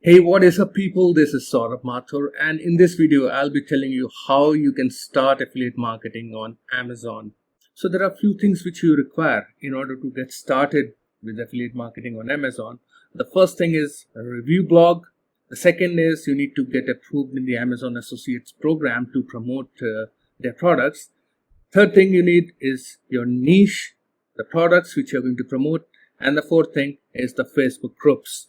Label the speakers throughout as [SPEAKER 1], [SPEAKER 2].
[SPEAKER 1] Hey, what is up people? This is Saurabh Mathur, and in this video I'll be telling you how you can start affiliate marketing on Amazon. So there are a few things which you require in order to get started with affiliate marketing on Amazon. The first thing is a review blog. The second is you need to get approved in the Amazon Associates program to promote their products. Third thing you need is your niche, the products which you're going to promote, and the fourth thing is the Facebook groups.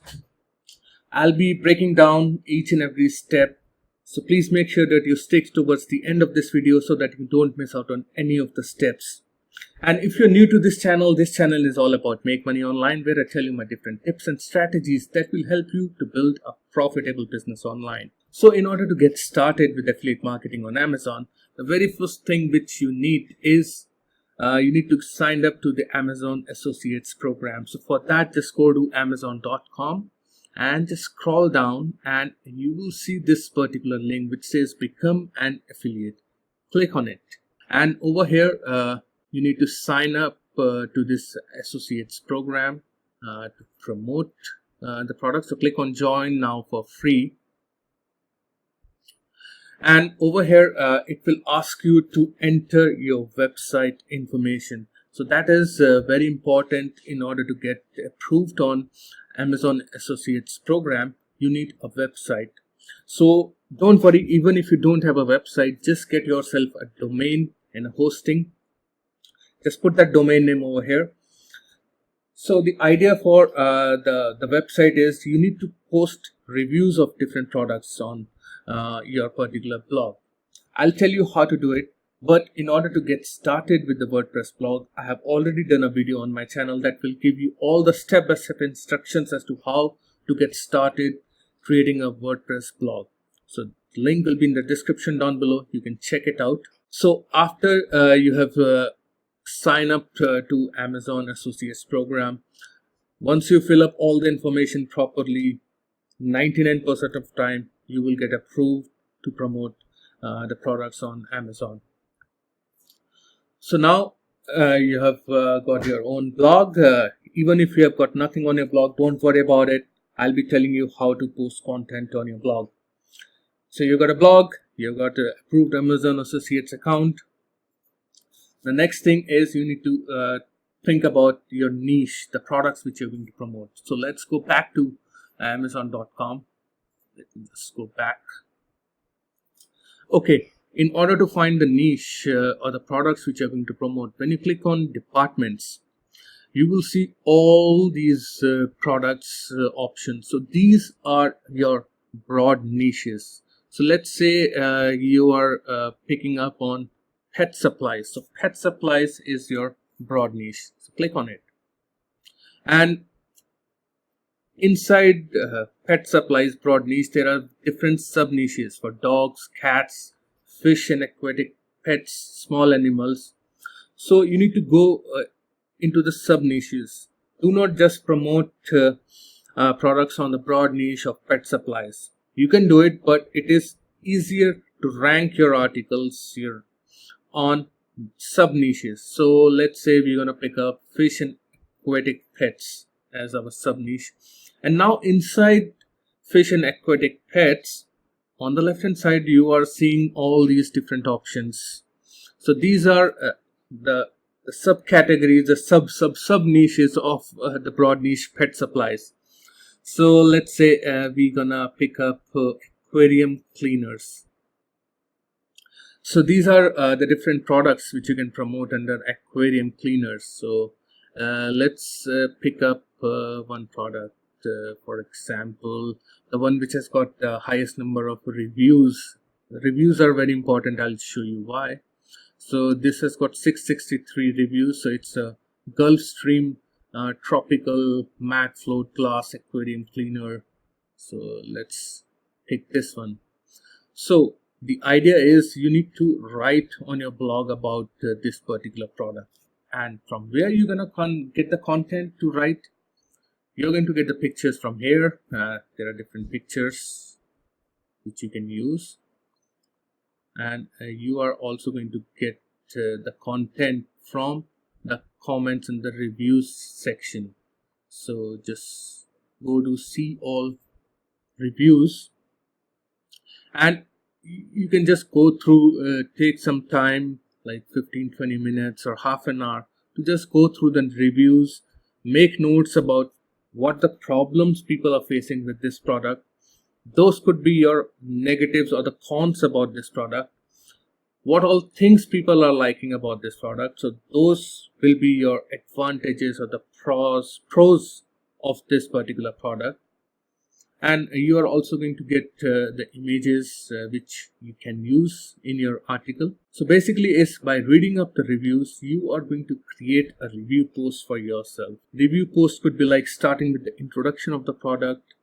[SPEAKER 1] I'll be breaking down each and every step, so please make sure that you stick towards the end of this video so that you don't miss out on any of the steps. And if you're new to this channel is all about Make Money Online, where I tell you my different tips and strategies that will help you to build a profitable business online. So in order to get started with affiliate marketing on Amazon, the very first thing which you need is you need to sign up to the Amazon Associates program. So for that, just go to amazon.com and just scroll down and you will see this particular link which says become an affiliate. Click on it, and over here you need to sign up to this associates program to promote the product. So click on join now for free, and over here it will ask you to enter your website information. So that is very important. In order to get approved on Amazon Associates program, you need a website. So don't worry, even if you don't have a website, just get yourself a domain and a hosting. Just put that domain name over here. So the idea for the website is you need to post reviews of different products on your particular blog. I'll tell you how to do it. But in order to get started with the WordPress blog, I have already done a video on my channel that will give you all the step-by-step instructions as to how to get started creating a WordPress blog. So the link will be in the description down below. You can check it out. So after you have signed up to Amazon Associates program, once you fill up all the information properly, 99% of time you will get approved to promote the products on Amazon. So now you have got your own blog. Even if you have got nothing on your blog, don't worry about it. I'll be telling you how to post content on your blog. So you got a blog, you've got an approved Amazon Associates account. The next thing is you need to think about your niche, the products which you're going to promote. So let's go back to amazon.com. Let me just go back. Okay. In order to find the niche or the products which you're going to promote, when you click on departments, you will see all these products options. So these are your broad niches. So let's say you are picking up on pet supplies. So pet supplies is your broad niche. So click on it. And inside pet supplies broad niche, there are different sub niches for dogs, cats, fish and aquatic pets, small animals. So you need to go into the sub niches. Do not just promote products on the broad niche of pet supplies. You can do it, but it is easier to rank your articles here on sub niches. So let's say we're going to pick up fish and aquatic pets as our sub niche. And now inside fish and aquatic pets, on the left hand side you are seeing all these different options. So these are the subcategories, the sub niches of the broad niche pet supplies. So let's say we're gonna pick up aquarium cleaners. So these are the different products which you can promote under aquarium cleaners. So let's pick up one product. For example, the one which has got the highest number of reviews. The reviews are very important. I'll show you why. So this has got 663 reviews. So it's a Gulfstream tropical matte float glass aquarium cleaner. So let's pick this one. So the idea is you need to write on your blog about this particular product, and from where you're gonna get the content to write. You're going to get the pictures from here. There are different pictures which you can use, and you are also going to get the content from the comments in the reviews section. So just go to see all reviews, and you can just go through, take some time like 15-20 minutes or half an hour to just go through the reviews, make notes about what the problems people are facing with this product. Those could be your negatives or the cons about this product, what all things people are liking about this product. So those will be your advantages or the pros of this particular product. And you are also going to get the images which you can use in your article. So basically is by reading up the reviews, you are going to create a review post for yourself. Review post could be like starting with the introduction of the product,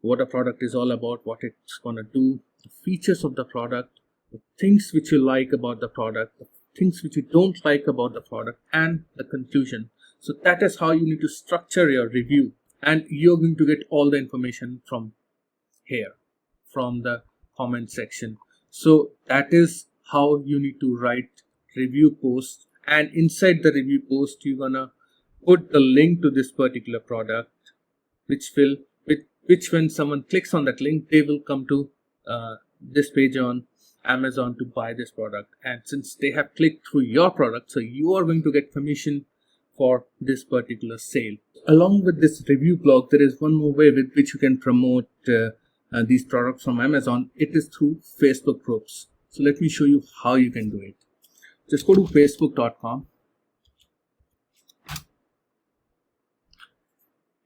[SPEAKER 1] what a product is all about, what it's going to do, the features of the product, the things which you like about the product, the things which you don't like about the product, and the conclusion. So that is how you need to structure your review. And you're going to get all the information from here, from the comment section. So that is how you need to write review post. And inside the review post, you're gonna put the link to this particular product, which when someone clicks on that link, they will come to this page on Amazon to buy this product. And since they have clicked through your product, so you are going to get commission for this particular sale. Along with this review blog, there is one more way with which you can promote these products from Amazon. It is through Facebook groups. So let me show you how you can do it. Just go to facebook.com,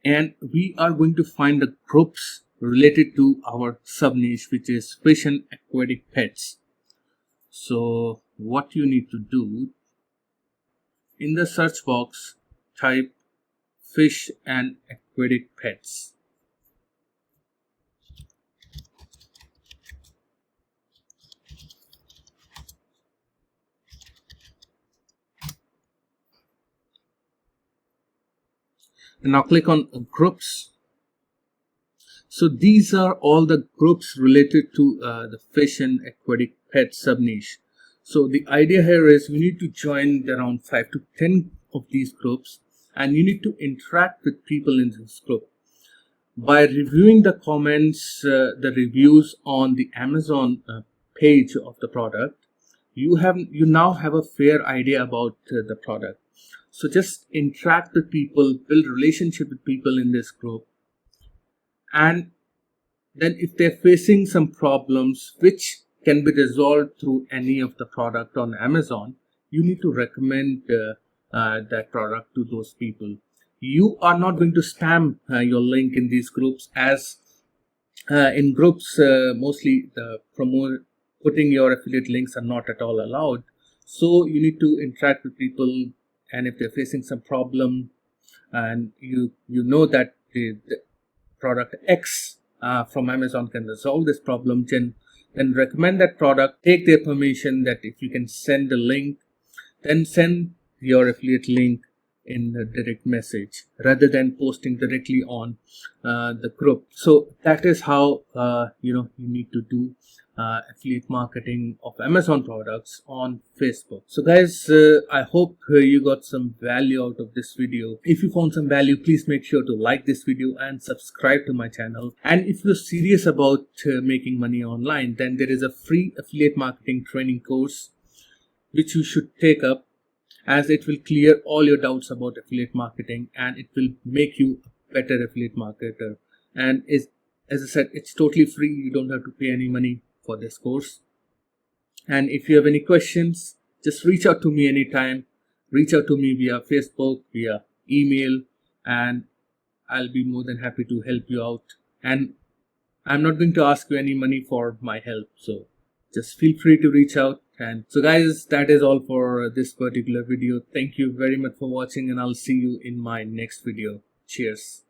[SPEAKER 1] and we are going to find the groups related to our sub niche, which is fish and aquatic pets. So what you need to do, in the search box, type fish and aquatic pets. And now click on groups. So these are all the groups related to the fish and aquatic pet sub niche. So the idea here is we need to join around 5 to 10 of these groups, and you need to interact with people in this group. By reviewing the comments, the reviews on the Amazon page of the product, you now have a fair idea about the product. So just interact with people, build relationship with people in this group. And then if they're facing some problems which can be resolved through any of the product on Amazon, you need to recommend that product to those people. You are not going to spam your link in these groups, as in groups mostly the putting your affiliate links are not at all allowed. So you need to interact with people, and if they're facing some problem and you know that the product X from Amazon can resolve this problem, then recommend that product, take their permission that if you can send the link, then send your affiliate link in the direct message rather than posting directly on the group. So that is how you need to do affiliate marketing of Amazon products on Facebook. So guys, I hope you got some value out of this video. If you found some value, please make sure to like this video and subscribe to my channel. And if you're serious about making money online, then there is a free affiliate marketing training course which you should take up, as it will clear all your doubts about affiliate marketing and it will make you a better affiliate marketer. And as I said, it's totally free. You don't have to pay any money for this course. And if you have any questions, just reach out to me anytime. Reach out to me via Facebook, via email, and I'll be more than happy to help you out. And I'm not going to ask you any money for my help, so just feel free to reach out. And so guys, that is all for this particular video. Thank you very much for watching, and I'll see you in my next video. Cheers.